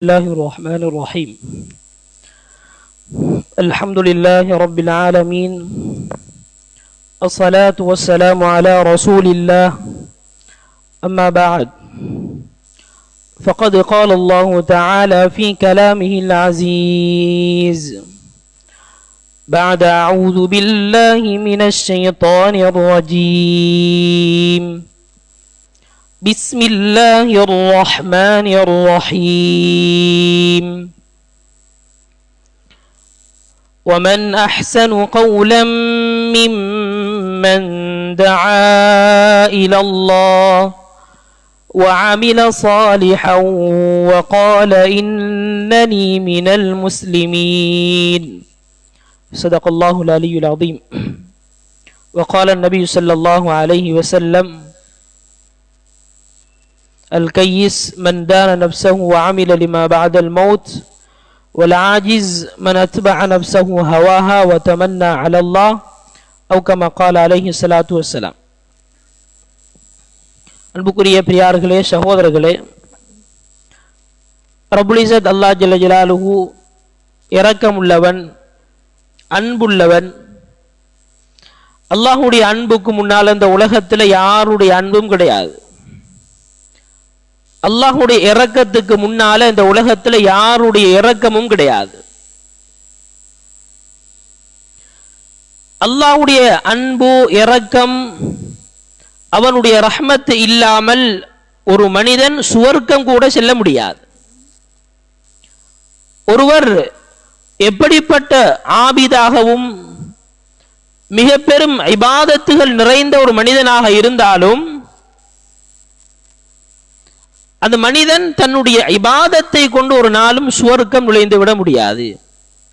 الله الرحمن الرحيم الحمد لله رب العالمين الصلاة والسلام على رسول الله أما بعد فقد قال الله تعالى في كلامه العزيز بعد أعوذ بالله من الشيطان الرجيم بسم الله الرحمن الرحيم ومن أحسن قولا ممن دعا إلى الله وعمل صالحا وقال إنني من المسلمين صدق الله العلي العظيم وقال النبي صلى الله عليه وسلم الكيس من دان نفسه وعمل لما بعد الموت والعاجز من أتبع نفسه هواها وتمنى على الله أو كما قال عليه الصلاة والسلام. அன்புக்குரிய பிரியார்களே, சகோதரர்களே, ரப்புல் இஸ்ஸத் அல்லாஹ் ஜல்ல ஜலாலுஹு இரக்கமுள்ளவன், அன்புள்ளவன். அல்லாஹ்வுடைய அன்புக்கு முன்னால் இந்த உலகத்தில் யாருடைய அன்பும் கிடையாது. அல்லாஹ்வுடைய இரக்கத்துக்கு முன்னால இந்த உலகத்தில் யாருடைய இரக்கமும் கிடையாது. அல்லாஹ்வுடைய அன்பு, இரக்கம், அவனுடைய ரஹ்மத் இல்லாமல் ஒரு மனிதன் சுவர்க்கம் கூட செல்ல முடியாது. ஒருவர் எப்படிப்பட்ட ஆபிதாகவும் மிக பெரும் இபாதத்துகள் நிறைந்த ஒரு மனிதனாக இருந்தாலும் அந்த மனிதன் தன்னுடைய இபாதத்தை கொண்டு ஒரு நாளும் சுவர்க்கம் நுழைந்து விட முடியாது.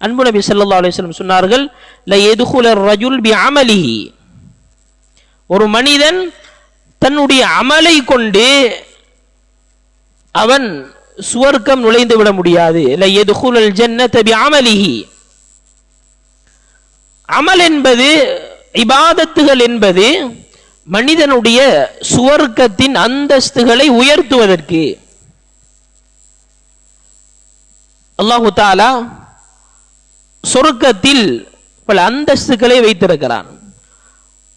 அன்பு நபி ஸல்லல்லாஹு அலைஹி வஸல்லம் சொன்னார்கள், ல யதுகுலர் ரஜுல் பிஅமலிஹி, ஒரு மனிதன் தன்னுடைய அமலை கொண்டு அவன் சுவர்க்கம் நுழைந்து விட முடியாது. ல யதுகுலல் ஜன்னத பிஅமலிஹி, அமல் என்பது, இபாதத்துகள் என்பது மனிதனுடைய சுவர்க்கத்தின் அந்தஸ்துகளை உயர்த்துவதற்கு அல்லாஹு தஆலா சொர்க்கத்தில் பல அந்தஸ்துகளை வைத்திருக்கிறான்.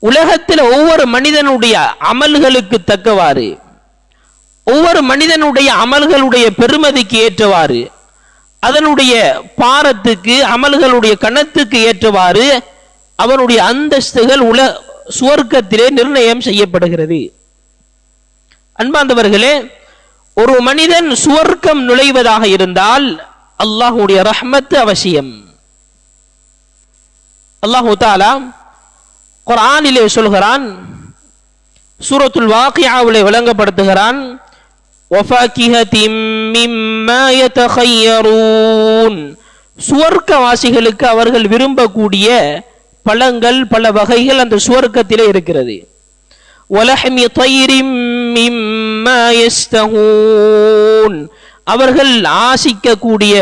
உலகத்தில் ஒவ்வொரு மனிதனுடைய அமல்களுக்கு தக்கவாறு, ஒவ்வொரு மனிதனுடைய அமல்களுடைய பெருமதிக்கு ஏற்றவாறு, அதனுடைய பாரத்துக்கு, அமல்களுடைய கணத்துக்கு ஏற்றவாறு அவனுடைய அந்தஸ்துகள் சுவர்க்கத்திலே நிர்ணயம் செய்யப்படுகிறது. அன்பார்ந்தவர்களே, ஒரு மனிதன் சுவர்க்கம் நுழைவதாக இருந்தால் அல்லாஹ்வுடைய ரஹ்மத் அவசியம். அல்லாஹ் தஆலா குர்ஆனிலே சொல்கிறான், சூரத்துல் வாக்கியாவிலே விளங்கப்படுத்துகிறான், வஃபாகிஹத்தின் மிம்மா யதഖய்யரூன், சுவர்க்கவாசிகளுக்கு அவர்கள் விரும்பக்கூடிய பழங்கள், பல வகைகள் அந்த சுவர்க்கத்திலே இருக்கிறது. வலஹ்மி தைரின் மிம்மா யஸ்தஹூன், அவர்கள் ஆசிக்கக்கூடிய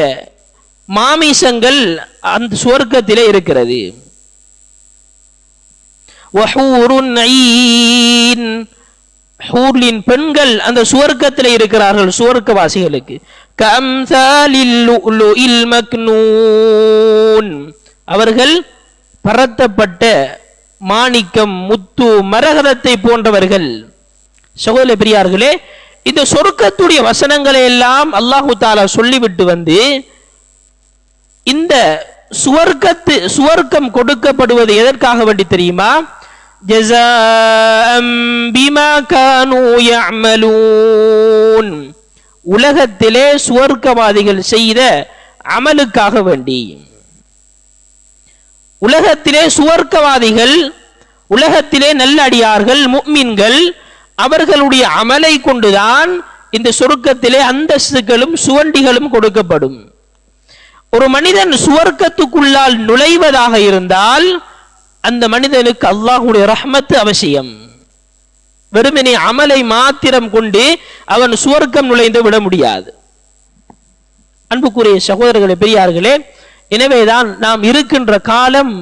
மாமிசங்கள் அந்த சுவர்க்கத்திலே இருக்கிறது. வஹூருன் ஈன், ஹூர்லின் பெண்கள் அந்த சுவர்க்கத்திலே இருக்கிறார்கள் சுவர்க்கவாசிகளுக்கு. கம்சாலில் லுலுஇல் மக்னூன், அவர்கள் பரத்தப்பட்ட மாணிக்கம், முத்து, மரகதத்தை போன்றவர்கள். சகோதர பெரியார்களே, இந்த சொர்க்கத்துடைய வசனங்களை எல்லாம் அல்லாஹு தஆலா சொல்லிவிட்டு வந்து இந்த சுவர்க்கம் கொடுக்கப்படுவது எதற்காக வேண்டி தெரியுமா? ஜஸாஅம் பிமா கானூ யஅமலூன், உலகத்திலே சுவர்க்கவாதிகள் செய்த அமலுக்காக வேண்டி. உலகத்திலே சுவர்க்கவாதிகள், உலகத்திலே நல்லடியார்கள், முஃமின்கள், அவர்களுடைய அமலை கொண்டுதான் இந்த சொர்க்கத்திலே அந்தஸ்துகளும் சுவண்டிகளும் கொடுக்கப்படும். ஒரு மனிதன் சுவர்க்கத்துக்குள்ளால் நுழைவதாக இருந்தால் அந்த மனிதனுக்கு அல்லாஹ்வுடைய ரஹ்மத் அவசியம். வெறுமனே அமலை மாத்திரம் கொண்டு அவன் சுவர்க்கம் நுழைந்து விட முடியாது. அன்புக்குரிய சகோதரர்களே, பெரியார்களே, எனவேதான் நாம் இருக்கின்ற காலம்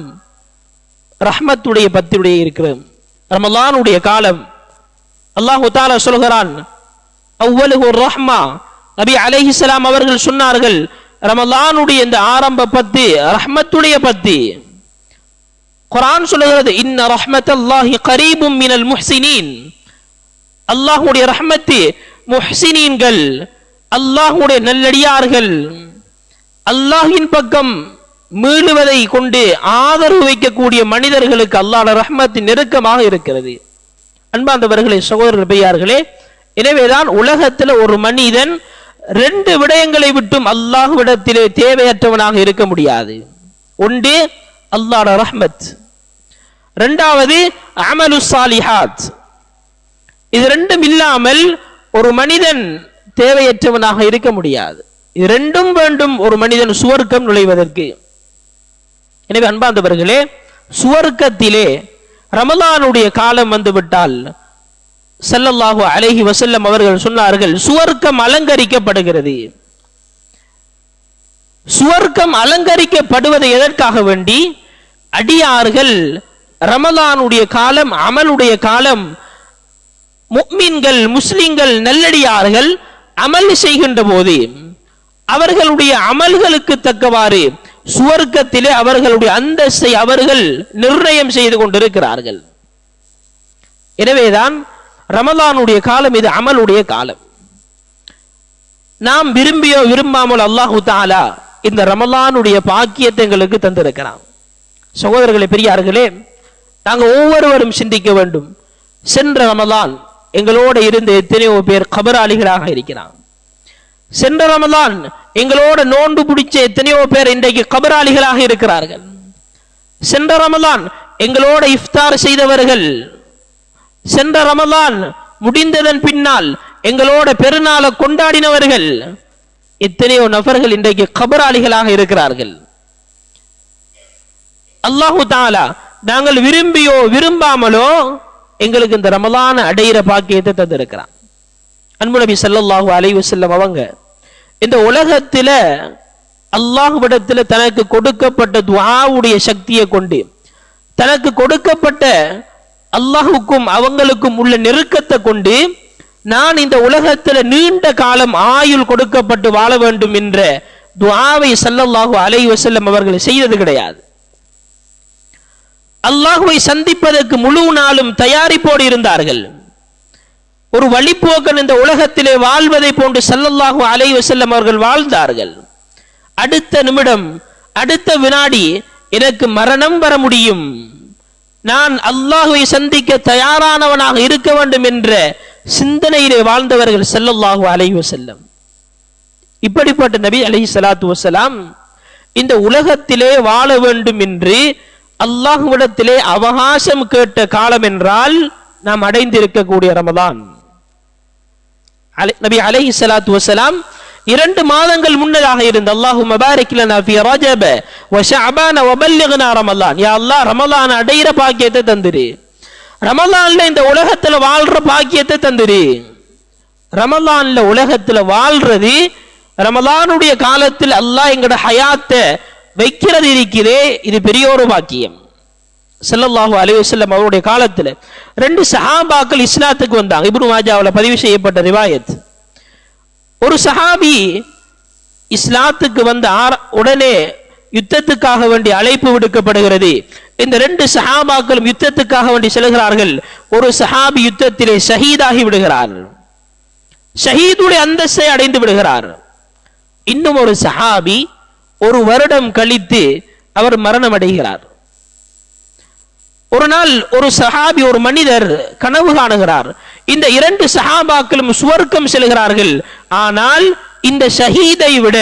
ரஹ்மத்துடைய பத்தியுடைய இருக்கிறோம். ரமலானுடைய காலம். அல்லாஹு தஆலா சொல்கிறான், அவ்வலுஹு ரஹ்மா, நபி அலைஹிஸ்ஸலாம் அவர்கள் சொன்னார்கள், ரமலானுடைய இந்த ஆரம்ப பத்து ரஹ்மத்துடைய பத்து. குர்ஆன் சொல்லுகிறது, இன்ன ரஹ்மத்தல்லாஹி கரீபும் மினல் முஹ்சினீன். அல்லாஹ்வுடைய ரஹ்மத்து முஹ்சினீன்கள், அல்லாஹ்வுடைய நல்லடியார்கள், அல்லாஹ்வின் பக்கம் மீளுவதை கொண்டு ஆதரவு வைக்கக்கூடிய மனிதர்களுக்கு அல்லாஹ்வுடைய ரஹ்மத்து நெருக்கமாக இருக்கிறது. அன்பார்ந்தவர்களே, சகோதரர்கள், பெரியார்களே, எனவேதான் உலகத்தில் ஒரு மனிதன் ரெண்டு விடயங்களை விட்டும் அல்லாஹ்விடத்திலே தேவையற்றவனாக இருக்க முடியாது. ஒன்று அல்லாஹ்வுடைய ரஹ்மத், இரண்டாவது அமலு சாலிஹாத். இது ரெண்டும் இல்லாமல் ஒரு மனிதன் தேவையற்றவனாக இருக்க முடியாது. இது ரெண்டும் வேண்டும் ஒரு மனிதன் சுவர்க்கம் நுழைவதற்கு. எனவே அன்பார்ந்தவர்களே, சுவர்க்கத்திலே ரமலானுடைய காலம் வந்துவிட்டால் ஸல்லல்லாஹு அலைஹி வஸல்லம் அவர்கள் சொன்னார்கள், சுவர்க்கம் அலங்கரிக்கப்படுகிறது. சுவர்க்கம் அலங்கரிக்கப்படுவது எதற்காக வேண்டி? அடியார்கள் ரமலானுடைய காலம், அமலுடைய காலம், முஃமின்கள் முஸ்லிம்கள் நல்லடியார்கள் அமல் செய்கின்ற போது அவர்களுடைய அமல்களுக்கு தக்கவாறு சுவர்க்கத்திலே அவர்களுடைய அந்தஸ்தை அவர்கள் நிர்ணயம் செய்து கொண்டிருக்கிறார்கள். எனவேதான் ரமலானுடைய காலம் இது அமலுடைய காலம். நாம் விரும்பியோ விரும்பாமல் அல்லாஹு தஆலா இந்த ரமலானுடைய பாக்கியத்தை எங்களுக்கு தந்திருக்கிறான். சகோதரர்களே, பெரியார்களே, நாங்கள் ஒவ்வொருவரும் சிந்திக்க வேண்டும். சென்ற ரமலான் எங்களோட இருந்து எத்தனையோ பேர் கபராளிகளாக இருக்கிறான். சென்ற ரமலான் எங்களோட நோன்பு பிடிச்ச எத்தனையோ பேர் இன்றைக்கு கபராளிகளாக இருக்கிறார்கள். சென்ற ரமலான் எங்களோட இஃப்தார் செய்தவர்கள், சென்ற ரமலான் முடிந்ததன் பின்னால் எங்களோட பெருநாளை கொண்டாடினவர்கள், எத்தனையோ நபர்கள் இன்றைக்கு கபராளிகளாக இருக்கிறார்கள். அல்லாஹு தஆலா நாங்கள் விரும்பியோ விரும்பாமலோ எங்களுக்கு இந்த ரமலான அடையிற பாக்கியத்தை தந்திருக்கிறான். அன்பு நபி ஸல்லல்லாஹு அலைஹி வஸல்லம் அவங்க இந்த உலகத்தில் அல்லாஹ்விடத்தில் தனக்கு கொடுக்கப்பட்ட துஆவுடைய சக்தியை கொண்டு, தனக்கு கொடுக்கப்பட்ட அல்லாஹுக்கும் அவங்களுக்கும் உள்ள நெருக்கத்தை கொண்டு, நான் இந்த உலகத்தில் நீண்ட காலம் ஆயுள் கொடுக்கப்பட்டு வாழ வேண்டும் என்ற துஆவை ஸல்லல்லாஹு அலைஹி வஸல்லம் அவர்கள் செய்தது கிடையாது. அல்லாஹ்வை சந்திப்பதற்கு முழு நாளும் தயாரிப்போடு இருந்தார்கள். ஒரு வழிப்போக்கன் இந்த உலகத்திலே வாழ்வதை போன்று ஸல்லல்லாஹு அலைஹி வஸல்லம் அவர்கள் வாழ்ந்தார்கள். அடுத்த நிமிடம், அடுத்த வினாடி எனக்கு மரணம் வர முடியும், நான் அல்லாஹ்வை சந்திக்க தயாரானவனாக இருக்க வேண்டும் என்ற சிந்தனையிலே வாழ்ந்தவர்கள் ஸல்லல்லாஹு அலைஹி வஸல்லம். இப்படிப்பட்ட நபி அலைஹிஸ்ஸலாத்து வஸலாம் இந்த உலகத்திலே வாழ வேண்டும் என்று அல்லாஹ்விடத்திலே அவகாசம் கேட்ட காலம் என்றால் நாம் அடைந்திருக்கக்கூடிய ரமலான். நபி அலைஹிஸ்ஸலாத்து வஸலாம் 2 மாதங்கள் முன்னதாக இருந்த அல்லாஹும்ம பாரிக் லனா ஃபீ ரஜப வ ஷஅபான வ பல்லிக்னா ரமலான், யா அல்லாஹ் ரமலான் அடையிற பாக்கியத்தை தந்திரு, ரமலான்ல இந்த உலகத்துல வாழ்ற பாக்கியத்தை தந்திரு. ரமலான்ல உலகத்துல வாழ்றது, ரமலானுடைய காலத்தில் அல்லாஹ் எங்கட ஹயாத்தை வைக்கிறது இருக்கிறே, இது பெரிய ஒரு பாக்கியம். ஸல்லல்லாஹு அலைஹி வஸல்லம் அவருடைய காலத்தில் 2 சஹாபாக்கள் இஸ்லாத்துக்கு வந்தாங்க. இப்னு மாஜாவில் பதிவு செய்யப்பட்ட ரிவாயத். ஒரு சஹாபி இஸ்லாத்துக்கு வந்த உடனே யுத்தத்துக்காக வேண்டி அழைப்பு விடுக்கப்படுகிறது. இந்த 2 சஹாபாக்களும் யுத்தத்துக்காக வேண்டி செல்கிறார்கள். ஒரு சஹாபி யுத்தத்திலே ஷஹீதாகி விடுகிறார், ஷஹீதுடைய அந்தஸ்தை அடைந்து விடுகிறார். இன்னும் ஒரு சஹாபி 1 வருடம் கழித்து அவர் மரணம் அடைகிறார். ஒரு நாள் ஒரு சஹாபி, ஒரு மனிதர் கனவு காணுகிறார். இந்த 2 சஹாபாக்களும் சுவர்க்கம் செல்கிறார்கள். ஆனால் இந்த ஷஹீதை விட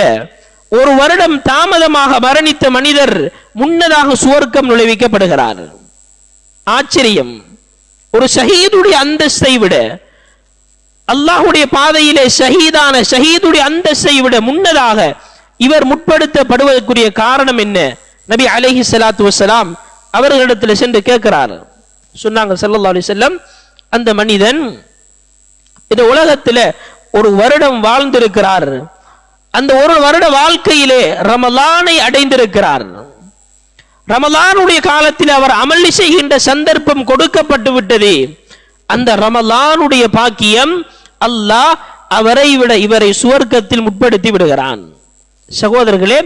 1 வருடம் தாமதமாக மரணித்த மனிதர் முன்னதாக சுவர்க்கம் நுழைவிக்கப்படுகிறார். ஆச்சரியம்! ஒரு ஷஹீதுடைய அந்தஸ்தை விட, அல்லாஹ்வுடைய பாதையிலே ஷஹீதான ஷஹீதுடைய அந்தஸ்தை விட முன்னதாக இவர் முற்படுத்தப்படுவதற்குரிய காரணம் என்ன? நபி அலைஹிஸ்ஸலாத்து வஸலாம் அவர்களிடத்தில் சென்று கேட்கிறார். சொன்னாங்க ஸல்லல்லாஹு அலைஹி வஸல்லம், அந்த மனிதன் இந்த உலகத்தில் 1 வருடம் வாழ்ந்திருக்கிறார், அந்த 1 வருட வாழ்க்கையிலே ரமலானை அடைந்திருக்கிறார். ரமலானுடைய காலத்தில் அவர் அமல் செய்கின்ற சந்தர்ப்பம் கொடுக்கப்பட்டு விட்டது. அந்த ரமலானுடைய பாக்கியம் அல்லாஹ் அவரை விட இவரை சுவர்க்கத்தில் முற்படுத்தி விடுகிறான். சகோதரர்களே,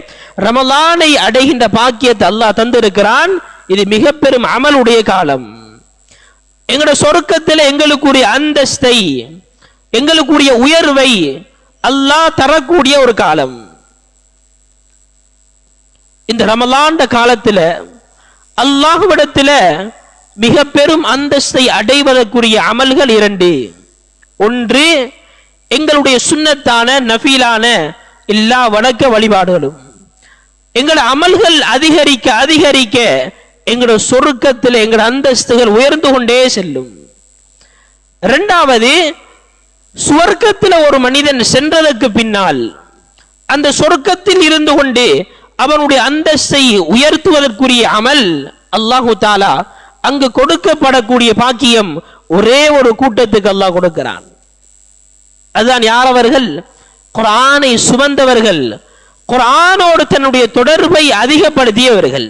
ரமலானை அடைகின்ற பாக்கியத்தை அல்லாஹ் தந்திருக்கிறான். இது மிக பெரும் அமலுடைய காலம். எங்களுடைய சொர்க்கத்தில் எங்களுக்குரிய அந்தஸ்தை, எங்களுக்குரிய உயர்வை அல்லாஹ் தரக்கூடிய ஒரு காலம். இந்த ரமலான் காலத்தில் அல்லாஹ்விடத்தில் மிக பெரும் அந்தஸ்தை அடைவதற்குரிய அமல்கள் இரண்டு. ஒன்று, எங்களுடைய சுன்னத்தான நஃபீலான எல்லா வணக்க வழிபாடுகளும். எங்களுடைய அமல்கள் அதிகரிக்க அதிகரிக்க எங்களுடைய சொர்க்கத்தில் எங்களுடைய அந்தஸ்துகள் உயர்ந்து கொண்டே செல்லும். இரண்டாவது, சுவர்க்கத்தில் ஒரு மனிதன் சென்றதற்கு பின்னால் அந்த சொர்க்கத்தில் இருந்து கொண்டு அவனுடைய அந்தஸ்தை உயர்த்துவதற்குரிய அமல் அல்லாஹு தாலா அங்கு கொடுக்கப்படக்கூடிய பாக்கியம் ஒரே ஒரு கூட்டத்துக்கு அல்லாஹ் கொடுக்கிறான். அதுதான் யார்? அவர்கள் குர்ஆனை சுமந்தவர்கள், குர்ஆனோடு தன்னுடைய தொடர்பை அதிகப்படுத்தியவர்கள்.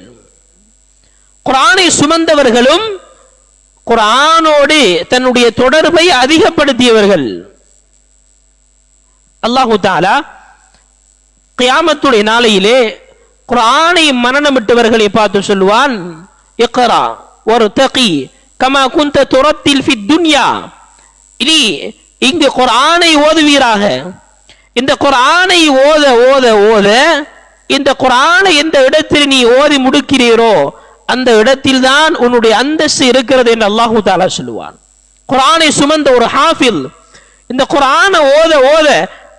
குர்ஆனை சுமந்தவர்களும் குர்ஆனோடு தன்னுடைய தொடர்பை அதிகப்படுத்தியவர்கள். அல்லாஹு தஆலா கியாமத்துடைய நாளையிலே குர்ஆனை மனனமிட்டவர்களை பார்த்து சொல்வான், இக்ரா வர்தகி கமா குன்த துரத்தில் ஃபி துன்யா. இனி இங்கு குர்ஆனை ஓதுவீராக. இந்த குர்ஆனை ஓத ஓத ஓத இந்த குர்ஆனை எந்த இடத்தில் நீ ஓதி முடிக்கிறீரோ அந்த இடத்தில் தான் உன்னுடைய அந்தஸ்து இருக்கிறது என்று அல்லாஹு தஆலா சொல்லுவான். குர்ஆனை சுமந்த ஒரு ஹாஃபில் இந்த குர்ஆனை ஓத ஓத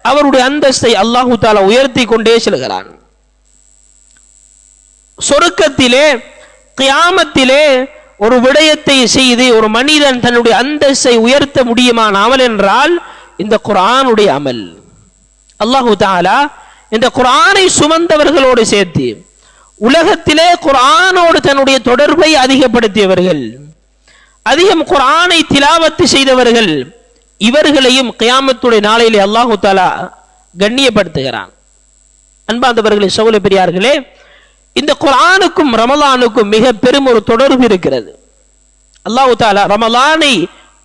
அவருடைய அந்தஸ்தை அல்லாஹு தஆலா உயர்த்தி கொண்டே செல்கிறான். சொர்க்கத்திலே கியாமத்திலே ஒரு விடயத்தை செய்து ஒரு மனிதன் தன்னுடைய அந்தஸ்தை உயர்த்த முடியுமான அமல் என்றால் இந்த குர்ஆனுடைய அமல். அல்லாஹு தஆலா இந்த குர்ஆனை சுமந்தவர்களோடு சேர்த்து உலகத்திலே குர்ஆனோடு தன்னுடைய தொடர்பை அதிகப்படுத்தியவர்கள், அதிகம் குர்ஆனை திலாவத்து செய்தவர்கள், இவர்களையும் கியாமத்துடைய நாளையிலே அல்லாஹு தஆலா கண்ணியப்படுத்துகிறான். அன்பார்ந்தவர்களே, சகோதர பெரியார்களே, இந்த குர்ஆனுக்கும் ரமலானுக்கும் மிக பெரும் ஒரு தொடர்பு இருக்கிறது. அல்லாஹு தஆலா ரமலானை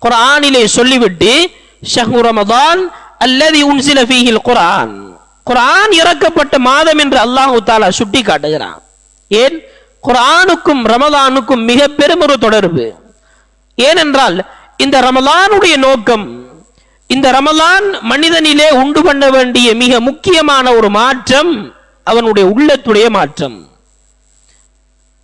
குர்ஆனிலே சொல்லிவிட்டு ஷஹ்ரு ரமலான் அல்லதி உன்சில ஃபீஹில் குர்ஆன், குர்ஆன் இறக்கப்பட்ட மாதம் என்று அல்லாஹு தஆலா சுட்டி காட்டுகிறான். ஏன்? குர்ஆனுக்கும் ரமலானுக்கும் மிக பெரும் ஒரு தொடர்பு. ஏனென்றால் இந்த ரமலானுடைய நோக்கம், இந்த ரமலான் மனிதனிலே உண்டு பண்ண வேண்டிய மிக முக்கியமான ஒரு மாற்றம் அவனுடைய உள்ளத்துடைய மாற்றம்.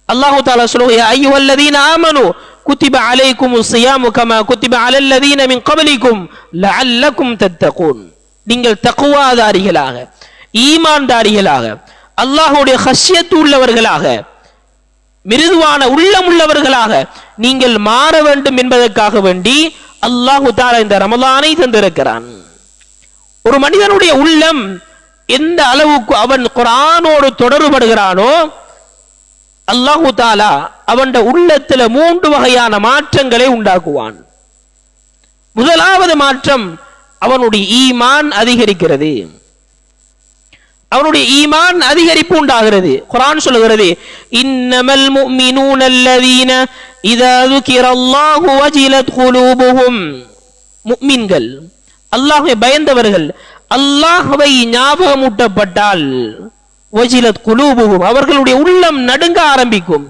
அல்லாஹு தஆலா சொல்லுகிறார், யா அய்யுஹல்லதீன ஆமனூ குத்திப அலைக்குமுஸ் ஸியாமு கமா குத்திப அலல்லதீன மின் கப்லிக்கும் லஅல்லக்கும் தத்தகூன். நீங்கள் தக்வாதாரிகளாக, ஈமான்தாரிகளாக, அல்லாஹ்வுடைய ஹஷ்யத் உள்ளவர்களாக, மிருதுவான உள்ளம் உள்ளவர்களாக நீங்கள் மாற வேண்டும் என்பதற்காக வேண்டி அல்லாஹு தஆலா இந்த ரமலானை தந்திருக்கிறான். ஒரு மனிதனுடைய உள்ளம் எந்த அளவுக்கு அவன் குர்ஆனோடு தொடர்படுகிறானோ அல்லாஹு தஆலா அவன் உள்ளத்துல 3 வகையான மாற்றங்களை உண்டாக்குவான். முதலாவது மாற்றம், அவனுடைய ஈமான் அதிகரிக்கிறது. அவனுடைய ஈமான் அதிகரிப்பு உண்டாகிறது. குர்ஆன் சொல்கிறது, இன்னமல் முஃமினூன அல்லதீன இதா ذுகிரல்லாஹு வஜிலத் குலூபுஹும். முஃமின்கள், அல்லாஹ்வை பயந்தவர்கள், அல்லாஹ்வை ஞாபகமூட்டப்பட்டால் வஜிலத் குலூபுஹும், அவர்களுடைய உள்ளம் நடுங்க ஆரம்பிக்கும்.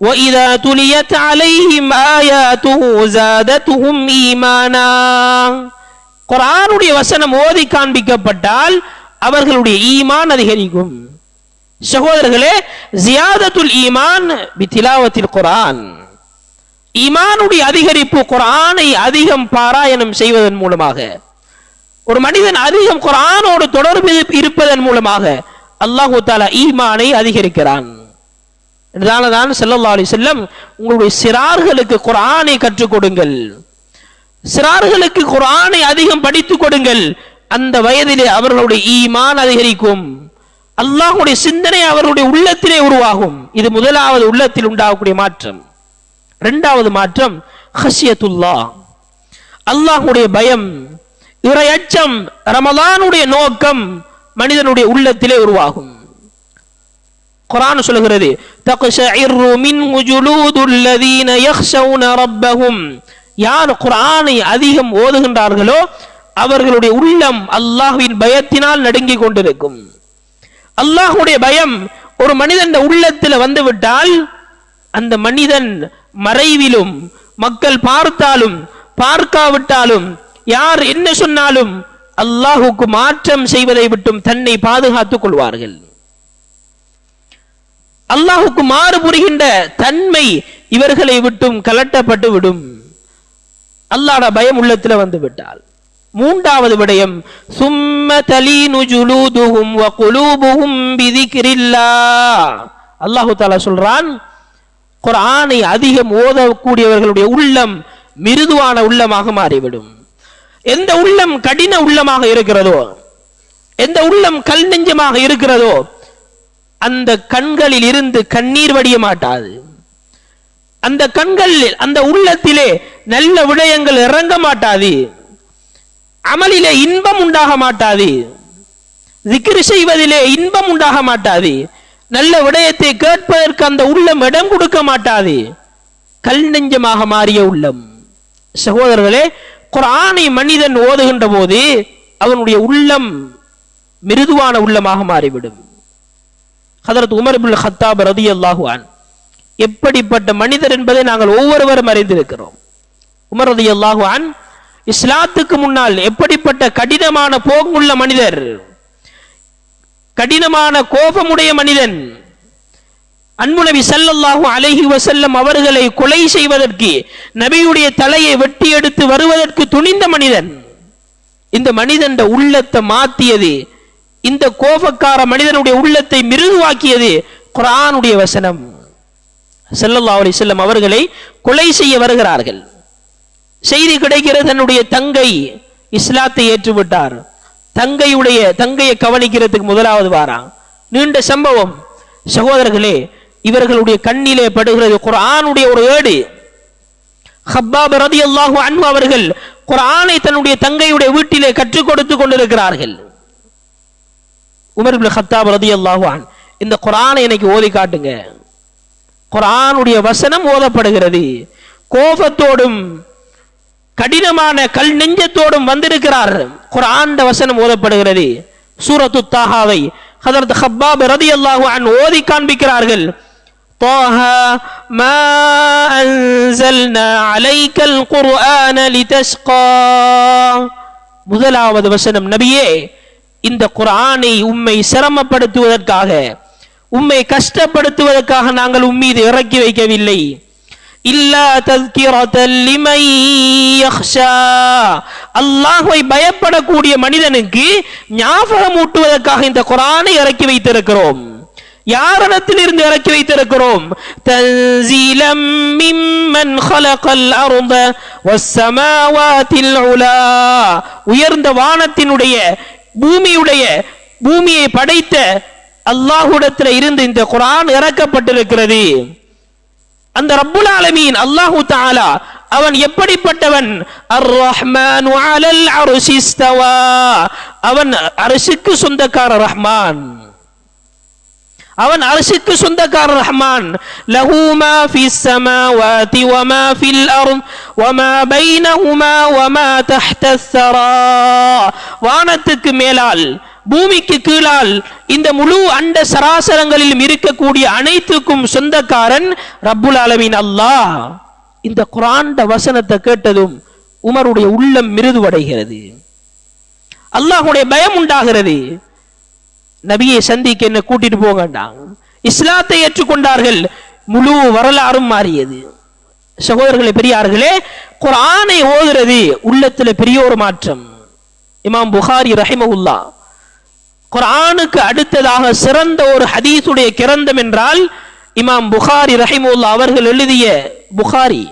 وَإِذَا تُلِيَتْ عَلَيْهِمْ آيَاتُهُ زَادَتْهُمْ إِيمَانًا. குர்ஆனுடைய வசனம் ஓதி காண்பிக்கப்பட்டால் அவர்களுடைய ஈமான் அதிகரிக்கும். சகோதரர்களே, ஜியாதத்துல் ஈமான் பிதிலாவத்தில் குர்ஆன், ஈமானுடைய அதிகரிப்பு குர்ஆனை அதிகம் பாராயணம் செய்வதன் மூலமாக, ஒரு மனிதன் அதிகம் குர்ஆனோடு தொடர்பு இருப்பதன் மூலமாக அல்லாஹு தஆலா ஈமானை அதிகரிக்கிறான். இதனால்தான் ஸல்லல்லாஹு அலைஹி வஸல்லம், உங்களுடைய சிறார்களுக்கு குர்ஆனை கற்றுக் கொடுங்கள், சிறார்களுக்கு குர்ஆனை அதிகம் படித்துக் கொடுங்கள், அந்த வயதிலே அவர்களுடைய ஈமான் அதிகரிக்கும், அல்லாஹ்வுடைய சிந்தனை அவர்களுடைய உள்ளத்திலே உருவாகும். இது முதலாவது உள்ளத்தில் உண்டாகக்கூடிய மாற்றம். இரண்டாவது மாற்றம் ஹஷ்யத்துல்லாஹ், அல்லாஹ்வுடைய பயம், இறையச்சம், ரமலானுடைய நோக்கம் மனிதனுடைய உள்ளத்திலே உருவாகும். குர்ஆன் சொல்கிறது, தக்ஷஇரு மின்ஹு ஜுலூதுல் லதீன யக்ஷௌன ரப்பஹும். யார் குர்ஆனை அதிகம் ஓதுகின்றார்களோ அவர்களுடைய உள்ளம் அல்லாஹ்வின் பயத்தினால் நடுங்கிக் கொண்டிருக்கும். அல்லாஹ்வுடைய பயம் ஒரு மனிதன் உள்ளத்தில் வந்துவிட்டால் அந்த மனிதன் மறைவிலும் மக்கள் பார்த்தாலும் பார்க்காவிட்டாலும் யார் என்ன சொன்னாலும் அல்லாஹுக்கு மாற்றம் செய்வதை விட்டும் தன்னை பாதுகாத்துக் கொள்வார்கள். அல்லாஹுக்கு மாறு புரிகின்ற தன்மை இவர்களை விட்டும் கலட்டப்பட்டு விடும். அல்லாஹ்வுடைய பயம் உள்ளத்தில் வந்து விட்டால். மூன்றாவது விடயம் சும்ம தலீனு ஜுலூதுஹும் வ குலூபுஹும் பிதிக்ரில்லாஹ். அல்லாஹ் தஆலா சொல்றான், குர்ஆனை அதிகம் ஓதக்கூடியவர்களுடைய உள்ளம் மிருதுவான உள்ளமாக மாறிவிடும். எந்த உள்ளம் கடின உள்ளமாக இருக்கிறதோ, எந்த உள்ளம் கல் நெஞ்சமாக இருக்கிறதோ, அந்த கண்களில் இருந்து கண்ணீர் வடிய மாட்டாது. அந்த கண்களில் அந்த உள்ளத்திலே நல்ல விடயங்கள் இறங்க மாட்டாது. அமலிலே இன்பம் உண்டாக மாட்டாது. zikr செய்வதிலே இன்பம் உண்டாக மாட்டாது. நல்ல விடயத்தை கேட்பதற்கு அந்த உள்ளம் இடம் கொடுக்க மாட்டாது. கல் நெஞ்சமாக மாறிய உள்ளம். சகோதரர்களே, குர்ஆனை மனிதன் ஓதுகின்ற போது அவனுடைய உள்ளம் மிருதுவான உள்ளமாக மாறிவிடும். ஹதரத் உமர் இப்னு கத்தாப் ரலியல்லாஹு அன்ஹு எப்படிப்பட்ட மனிதர் என்பதை நாங்கள் ஒவ்வொருவரும் அறிந்திருக்கிறோம். உமர் ரலியல்லாஹு அன்ஹு இஸ்லாத்துக்கு முன்னால் எப்படிப்பட்ட கடினமான போக்குள்ள மனிதர், கடினமான கோபமுடைய மனிதன். அன்பு நபி ஸல்லல்லாஹு அலைஹி வஸல்லம் அவர்களை கொலை செய்வதற்கு, நபியுடைய தலையை வெட்டி எடுத்து வருவதற்கு துணிந்த மனிதன். இந்த மனிதன் உள்ளத்தை மாற்றியது, இந்த கோபக்கார மனிதனுடைய உள்ளத்தை மிருதுவாக்கியது குர்ஆனுடைய வசனம். ஸல்லல்லாஹு அலைஹி வஸல்லம் அவர்களை கொலை செய்ய வருகிறார்கள். செய்தி கிடைக்கிறது, தன்னுடைய தங்கை இஸ்லாத்தை ஏற்றுவிட்டார். தங்கையை கவனிக்கிறதுக்கு முதலாவது வாரான். நீண்ட சம்பவம். சகோதரர்களே, இவர்களுடைய கண்ணிலே படுகிறது குர்ஆனுடைய ஒரு ஏடு. ஹப்பாப் ரலியல்லாஹு அன்ஹு அவர்கள் குர்ஆனை தன்னுடைய தங்கையுடைய வீட்டிலே கற்றுக் கொடுத்து கொண்டிருக்கிறார்கள். உமர் இப்னு கத்தாப் ரலியல்லாஹு அன்ஹு, இந்த குர்ஆனை எனக்கு ஓதி காட்டுங்க. குர்ஆனுடைய வசனம் ஓதப்படுகிறது. கோபத்தோடும் கடினமான கல் நெஞ்சத்தோடும் வந்திருக்கிறார். குர்ஆன் வசனம் ஓதப்படுகிறது. சூரத்து தாஹாவை ஹதரத் ஹப்பாப் ரலியல்லாஹு அன்ஹு ஓதி காண்பிக்கிறார்கள். طه ما أنزلنا عليك القرآن لتشقى. முதலாவது வசனம், நபியே, இந்த குர்ஆனை உம்மை சிரமப்படுத்துவதற்காக, உம்மை கஷ்டப்படுத்துவதற்காக நாங்கள் உம்மீது இறக்கி வைக்கவில்லை. இல்லா தஸ்கிரத்தல் லிமன் யக்ஷா. அல்லாஹ்வை பயப்படக்கூடிய மனிதனுக்கு ஞாபகம் ஊட்டுவதற்காக இந்த குர்ஆனை இறக்கி வைத்திருக்கிறோம். யாரிடத்தில் இருந்து இறக்கி வைத்திருக்கிறோம்? தன்சீலம் மிம்மன் ஹலகல் அர்த வஸ்ஸமாவாத்தில் உலா. உயர்ந்த வானத்தினுடைய பூமியை படைத்த அல்லாஹ்விடத்தில் இருந்து இந்த குர்ஆன் இறக்கப்பட்டிருக்கிறது. அந்த ரப்புல் ஆலமீன் அல்லாஹு தஆலா அவன் எப்படிப்பட்டவன்? அர் ரஹ்மானு அலல் அர்ஷி இஸ்தவா. அவன் அர்ஷுக்கு சொந்தக்கார ரஹ்மான். அவன் அர்ஷுக்கு சொந்தக்கார ரஹ்மான். லஹு மா ஃபிஸ் ஸமாவாதி வ மா ஃபில் அர்த் வ மா பைனஹுமா வ மா தஹ்தஸ் ஸரா. வானத்துக்கு மேலால் பூமிக்கு கீழால் இந்த முழு அண்ட சராசரங்களிலும் இருக்கக்கூடிய அனைத்துக்கும் சொந்தக்காரன் ரப்புல் ஆலமீன் அல்லாஹ். இந்த குர்ஆன் வசனத்தை கேட்டதும் உமருடைய உள்ளம் மிருதுவடைகிறது. அல்லாஹ்வுடைய பயம் உண்டாகிறது. நபியை சந்திக்க என்ன கூட்டிட்டு போங்கண்டாங்க. இஸ்லாத்தை ஏற்றுக்கொண்டார்கள். முழு வரலாறும் மாறியது. சகோதரர்களே, பெரியார்களே, குர்ஆனை ஓதுறது உள்ளத்துல பெரிய ஒரு மாற்றம். இமாம் புகாரி ரஹிமஹுல்லாஹ் குர்ஆனுக்கு அடுத்ததாக சிறந்த ஒரு ஹதீஸுடைய கிரந்தம் என்றால் இமாம் புகாரி ரஹிமஹுல்லாஹ் அவர்கள் எழுதிய புகாரி.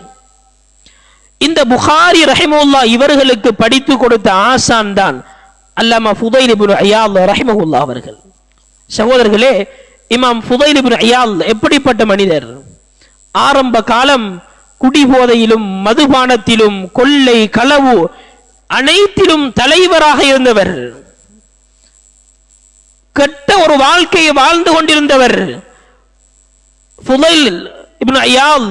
இந்த புகாரி ரஹிமஹுல்லாஹ் இவர்களுக்கு படித்து கொடுத்த ஆசான் தான் அல்லாமா ஃபுதைல் இப்னு இயாத் ரஹிமஹுல்லாஹ் அவர்கள். சகோதரர்களே, இமாம் ஃபுதைல் இப்னு இயாத் எப்படிப்பட்ட மனிதர்? ஆரம்ப காலம் குடிபோதையிலும் மதுபானத்திலும் கொள்ளை களவு அனைத்திலும் தலைவராக இருந்தவர். கெட்ட ஒரு வாழ்க்கையை வாழ்ந்து கொண்டிருந்தவர். ஃபுதைல் இப்னு இயாத்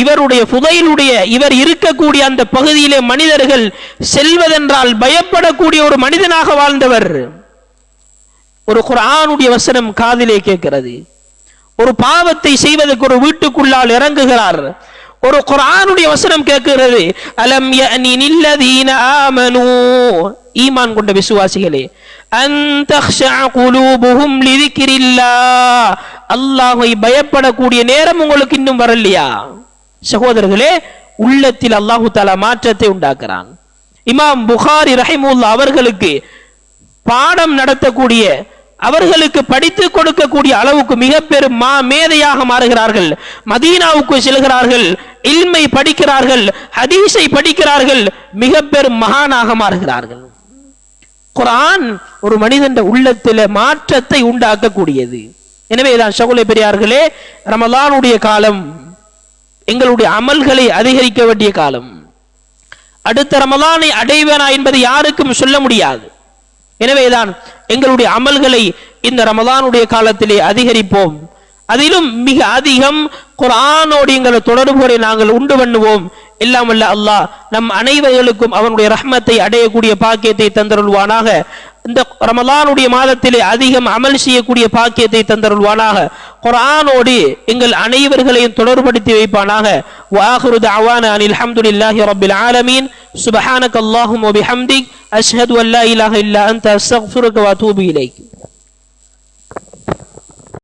இவருடைய ஃபுதைலுடைய இவர் இருக்கக்கூடிய அந்த பகுதியிலே மனிதர்கள் செல்வதென்றால் பயப்படக்கூடிய ஒரு மனிதனாக வாழ்ந்தவர். ஒரு குர்ஆனுடைய வசனம் காதிலே கேட்கிறது. ஒரு பாவத்தை செய்வதற்கு ஒரு வீட்டுக்குள்ளால் இறங்குகிறார். ஒரு குர்ஆனுடைய வசனம் கேட்கிறது, அலம் யஅனி லில்லதீன ஆமனூ, ஈமான் கொண்ட விசுவாசிகளே, அன் தக்ஷஅ குலூபுஹும் லிذிக்ரில்லாஹ், அல்லாஹ்வை பயப்படக்கூடிய நேரம் உங்களுக்கு இன்னும் வரலையா? சகோதரர்களே, உள்ளத்தில் அல்லாஹு தஆலா மாற்றத்தை உண்டாக்குறான். இமாம் புகாரி ரஹிமஹுல்லாஹ் அவர்களுக்கு பாடம் நடத்தக்கூடிய, அவர்களுக்கு படித்து கொடுக்கக்கூடிய அளவுக்கு மிக பெரும் மேதையாக மாறுகிறார்கள். மதீனாவுக்கு செல்கிறார்கள், இல்மை படிக்கிறார்கள், ஹதீஸை படிக்கிறார்கள், மிக பெரும் மகானாக மாறுகிறார்கள். குர்ஆன் ஒரு மனிதன் உள்ளத்தில் மாற்றத்தை உண்டாக்கக்கூடியது. எனவேதான் சகோதர பெரியார்களே, ரமலானுடைய காலம் எங்களுடைய அமல்களை அதிகரிக்க வேண்டிய காலம். அடுத்த ரமலானை அடைவேனா என்பதை யாருக்கும் சொல்ல முடியாது. எனவேதான் எங்களுடைய அமல்களை இந்த ரமலானுடைய காலத்திலே அதிகரிப்போம். அதிலும் மிக அதிகம் குர்ஆனோடு எங்கள் தொடர்புகளை நாங்கள் உண்டு பண்ணுவோம். எல்லாம் வல்ல அல்லாஹ் நம் அனைவர்களுக்கும் அவனுடைய ரஹ்மத்தை அடையக்கூடிய பாக்கியத்தை தந்தருள்வானாக. இந்த ரமலானுடைய மாதத்திலே அதிகம் அமல் செய்யக்கூடிய பாக்கியத்தை தந்தருள்வானாக. குர்ஆனோடு எங்கள் அனைவர்களையும் தொடர்படுத்தி வைப்பானாக. வஆகிரு தஅவானா அனில் ஹம்துலில்லாஹி ரப்பில் ஆலமீன். சுப்ஹானக அல்லாஹும்ம வ பிஹம்திக் அஷ்ஹது அன் லா இலாஹா இல்லா அன்த அஸ்தக்ஃபிருக வ அத்தூபு இலைக்.